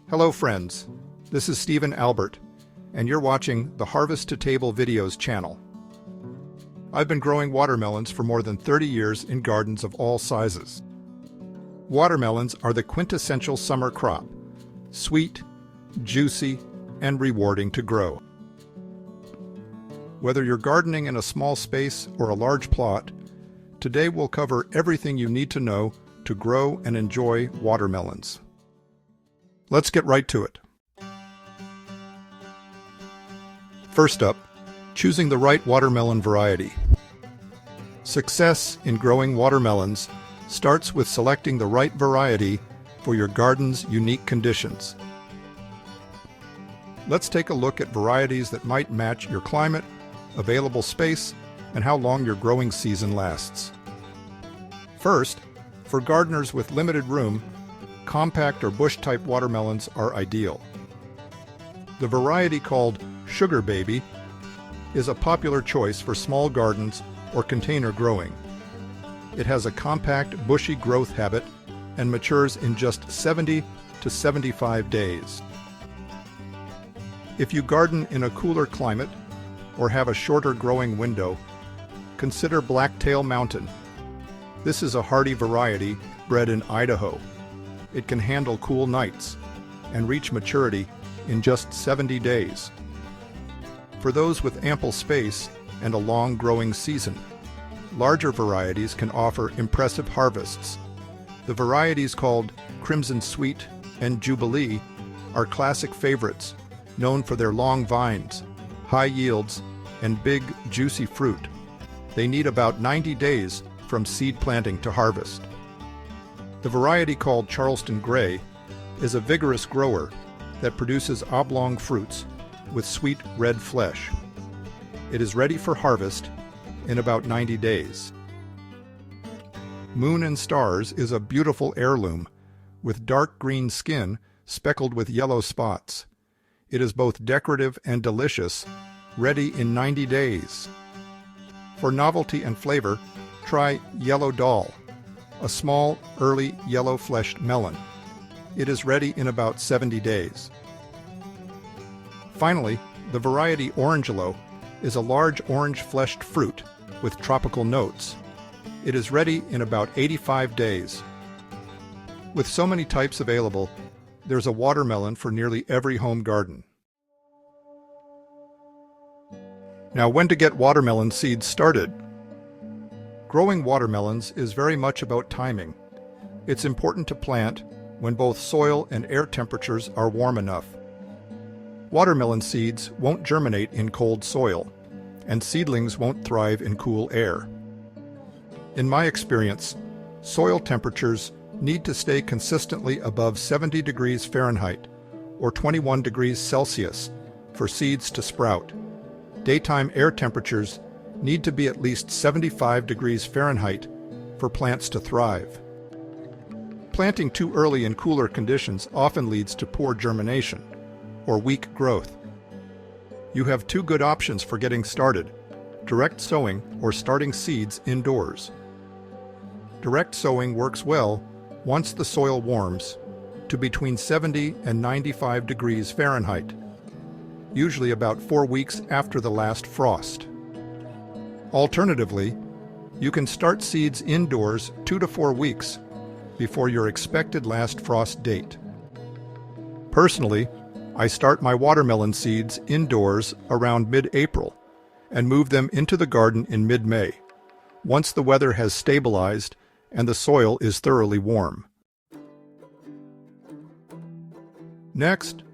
Hello friends, this is Stephen Albert, and you're watching the Harvest to Table Videos channel. I've been growing watermelons for more than 30 years in gardens of all sizes. Watermelons are the quintessential summer crop, sweet, juicy, and rewarding to grow. Whether you're gardening in a small space or a large plot, today we'll cover everything you need to know to grow and enjoy watermelons. Let's get right to it. First up, choosing the right watermelon variety. Success in growing watermelons starts with selecting the right variety for your garden's unique conditions. Let's take a look at varieties that might match your climate, available space, and how long your growing season lasts. First, for gardeners with limited room, compact or bush-type watermelons are ideal. The variety called Sugar Baby is a popular choice for small gardens or container growing. It has a compact, bushy growth habit and matures in just 70 to 75 days. If you garden in a cooler climate or have a shorter growing window, consider Blacktail Mountain. This is a hardy variety bred in Idaho. It can handle cool nights and reach maturity in just 70 days. For those with ample space and a long growing season, larger varieties can offer impressive harvests. The varieties called Crimson Sweet and Jubilee are classic favorites, known for their long vines, high yields, and big, juicy fruit. They need about 90 days from seed planting to harvest. The variety called Charleston Gray is a vigorous grower that produces oblong fruits with sweet red flesh. It is ready for harvest in about 90 days. Moon and Stars is a beautiful heirloom with dark green skin speckled with yellow spots. It is both decorative and delicious, ready in 90 days. For novelty and flavor, try Yellow Doll, a small, early, yellow-fleshed melon. It is ready in about 70 days. Finally, the variety Orangelo is a large orange-fleshed fruit with tropical notes. It is ready in about 85 days. With so many types available, there's a watermelon for nearly every home garden. Now, when to get watermelon seeds started? Growing watermelons is very much about timing. It's important to plant when both soil and air temperatures are warm enough. Watermelon seeds won't germinate in cold soil, and seedlings won't thrive in cool air. In my experience, soil temperatures need to stay consistently above 70 degrees Fahrenheit or 21 degrees Celsius for seeds to sprout. Daytime air temperatures need to be at least 75 degrees Fahrenheit for plants to thrive. Planting too early in cooler conditions often leads to poor germination or weak growth. You have two good options for getting started: direct sowing or starting seeds indoors. Direct sowing works well once the soil warms to between 70 and 95 degrees Fahrenheit, usually about 4 weeks after the last frost. Alternatively, you can start seeds indoors 2 to 4 weeks before your expected last frost date. Personally, I start my watermelon seeds indoors around mid-April and move them into the garden in mid-May, once the weather has stabilized and the soil is thoroughly warm. Next,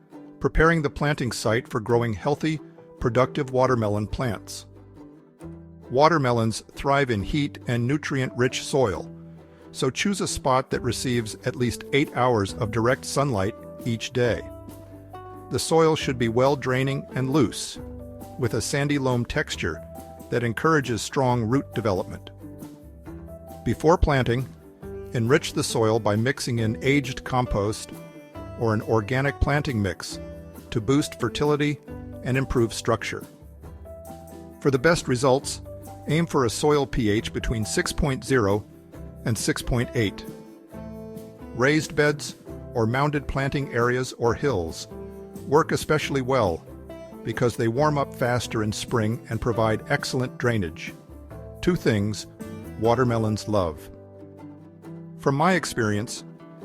preparing the planting site for growing healthy, productive watermelon plants. Watermelons thrive in heat and nutrient-rich soil, so choose a spot that receives at least 8 hours of direct sunlight each day. The soil should be well-draining and loose, with a sandy loam texture that encourages strong root development. Before planting, enrich the soil by mixing in aged compost or an organic planting mix to boost fertility and improve structure. For the best results, aim for a soil pH between 6.0 and 6.8. Raised beds or mounded planting areas or hills work especially well because they warm up faster in spring and provide excellent drainage. Two things watermelons love. From my experience,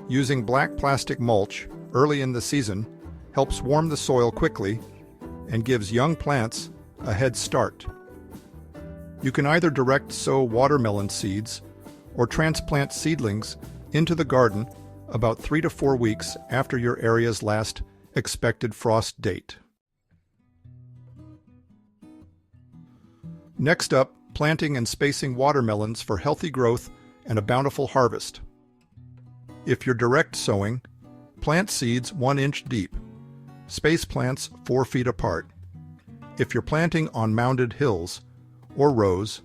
using black plastic mulch early in the season helps warm the soil quickly and gives young plants a head start. You can either direct sow watermelon seeds or transplant seedlings into the garden about 3 to 4 weeks after your area's last expected frost date. Next up, planting and spacing watermelons for healthy growth and a bountiful harvest. If you're direct sowing, plant seeds 1 inch deep. Space plants 4 feet apart. If you're planting on mounded hills or rows,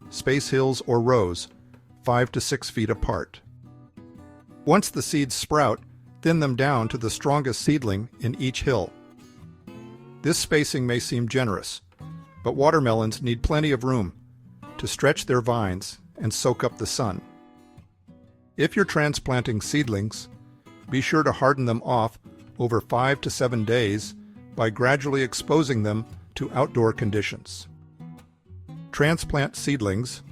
space hills or rows 5 to 6 feet apart. Once the seeds sprout, thin them down to the strongest seedling in each hill. This spacing may seem generous, but watermelons need plenty of room to stretch their vines and soak up the sun. If you're transplanting seedlings, be sure to harden them off over 5 to 7 days by gradually exposing them to outdoor conditions. Transplant seedlings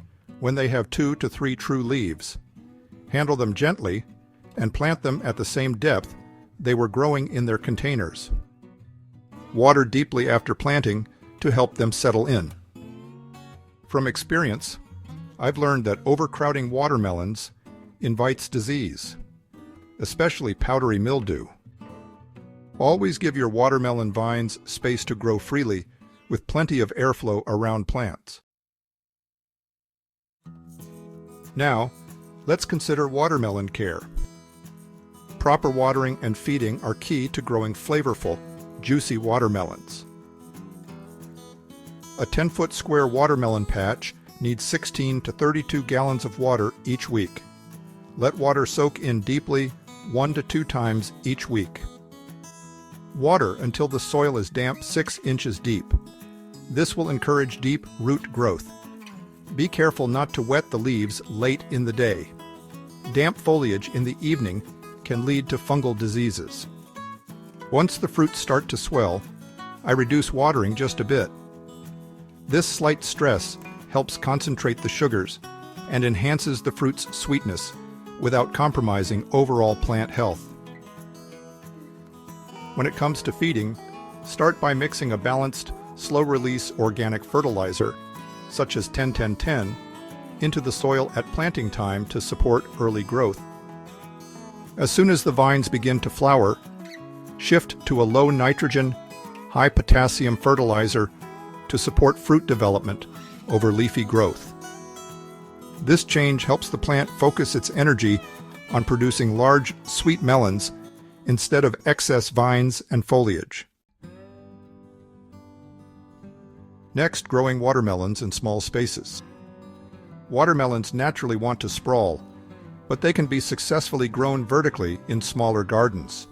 when they have 2 to 3 true leaves. Handle them gently and plant them at the same depth they were growing in their containers. Water deeply after planting to help them settle in. From experience, I've learned that overcrowding watermelons invites disease, especially powdery mildew. Always give your watermelon vines space to grow freely with plenty of airflow around plants. Now, let's consider watermelon care. Proper watering and feeding are key to growing flavorful, juicy watermelons. A 10-foot square watermelon patch needs 16 to 32 gallons of water each week. Let water soak in deeply 1 to 2 times each week. Water until the soil is damp 6 inches deep. This will encourage deep root growth. Be careful not to wet the leaves late in the day. Damp foliage in the evening can lead to fungal diseases. Once the fruits start to swell, I reduce watering just a bit. This slight stress helps concentrate the sugars and enhances the fruit's sweetness without compromising overall plant health. When it comes to feeding, start by mixing a balanced, slow-release organic fertilizer, such as 10-10-10, into the soil at planting time to support early growth. As soon as the vines begin to flower, shift to a low nitrogen, high potassium fertilizer to support fruit development over leafy growth. This change helps the plant focus its energy on producing large, sweet melons instead of excess vines and foliage. Next, growing watermelons in small spaces. Watermelons naturally want to sprawl, but they can be successfully grown vertically in smaller gardens.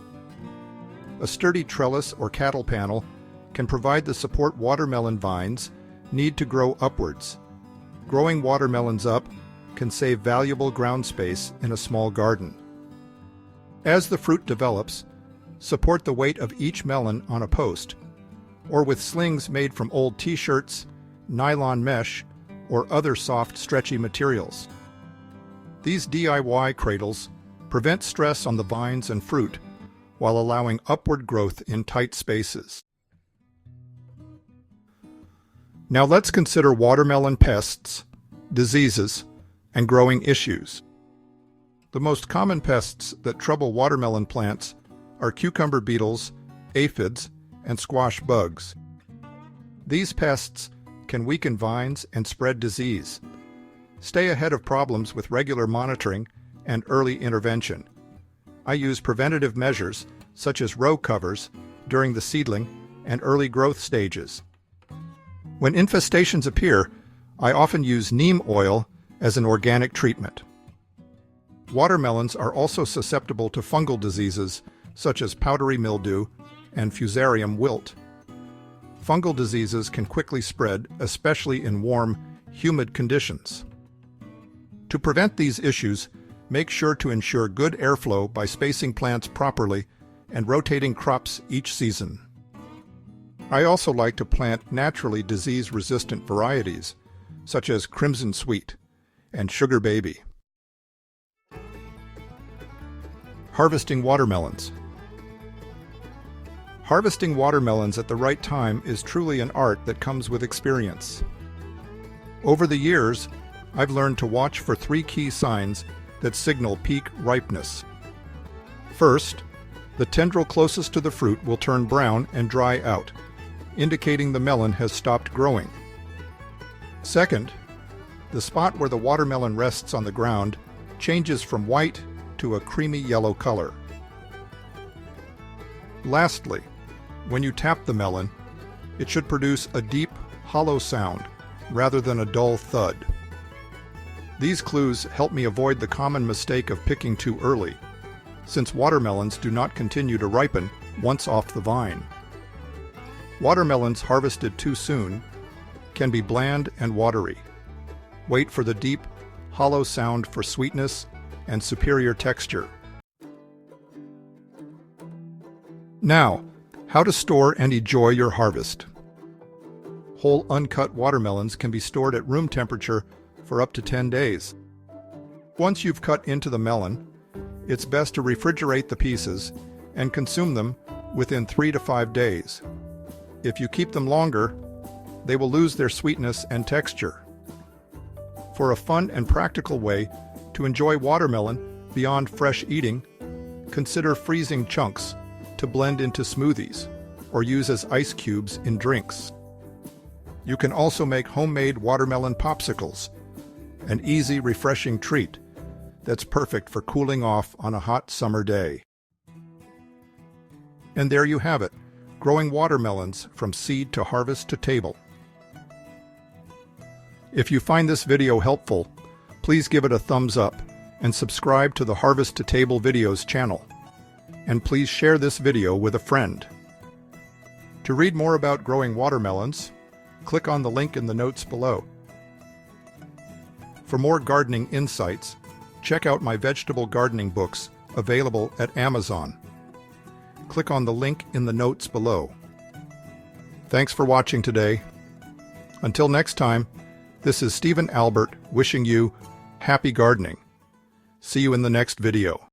A sturdy trellis or cattle panel can provide the support watermelon vines need to grow upwards. Growing watermelons up can save valuable ground space in a small garden. As the fruit develops, support the weight of each melon on a post, or with slings made from old t-shirts, nylon mesh, or other soft, stretchy materials. These DIY cradles prevent stress on the vines and fruit while allowing upward growth in tight spaces. Now let's consider watermelon pests, diseases, and growing issues. The most common pests that trouble watermelon plants are cucumber beetles, aphids, and squash bugs. These pests can weaken vines and spread disease. Stay ahead of problems with regular monitoring and early intervention. I use preventative measures such as row covers during the seedling and early growth stages. When infestations appear, I often use neem oil as an organic treatment. Watermelons are also susceptible to fungal diseases such as powdery mildew and fusarium wilt. Fungal diseases can quickly spread, especially in warm, humid conditions. To prevent these issues, Make sure to ensure good airflow by spacing plants properly and rotating crops each season. I also like to plant naturally disease-resistant varieties, such as Crimson Sweet and Sugar Baby. Harvesting watermelons. Harvesting watermelons at the right time is truly an art that comes with experience. Over the years, I've learned to watch for 3 key signs that signal peak ripeness. First, the tendril closest to the fruit will turn brown and dry out, indicating the melon has stopped growing. Second, the spot where the watermelon rests on the ground changes from white to a creamy yellow color. Lastly, when you tap the melon, it should produce a deep, hollow sound rather than a dull thud. These clues help me avoid the common mistake of picking too early, since watermelons do not continue to ripen once off the vine. Watermelons harvested too soon can be bland and watery. Wait for the deep, hollow sound for sweetness and superior texture. Now, how to store and enjoy your harvest. Whole uncut watermelons can be stored at room temperature for up to 10 days. Once you've cut into the melon, it's best to refrigerate the pieces and consume them within 3 to 5 days. If you keep them longer, they will lose their sweetness and texture. For a fun and practical way to enjoy watermelon beyond fresh eating, consider freezing chunks to blend into smoothies or use as ice cubes in drinks. You can also make homemade watermelon popsicles, an easy, refreshing treat that's perfect for cooling off on a hot summer day. And there you have it, growing watermelons from seed to harvest to table. If you find this video helpful, please give it a thumbs up and subscribe to the Harvest to Table Videos channel. And please share this video with a friend. To read more about growing watermelons, click on the link in the notes below. For more gardening insights, check out my vegetable gardening books available at Amazon. Click on the link in the notes below. Thanks for watching today. Until next time, this is Stephen Albert wishing you happy gardening. See you in the next video.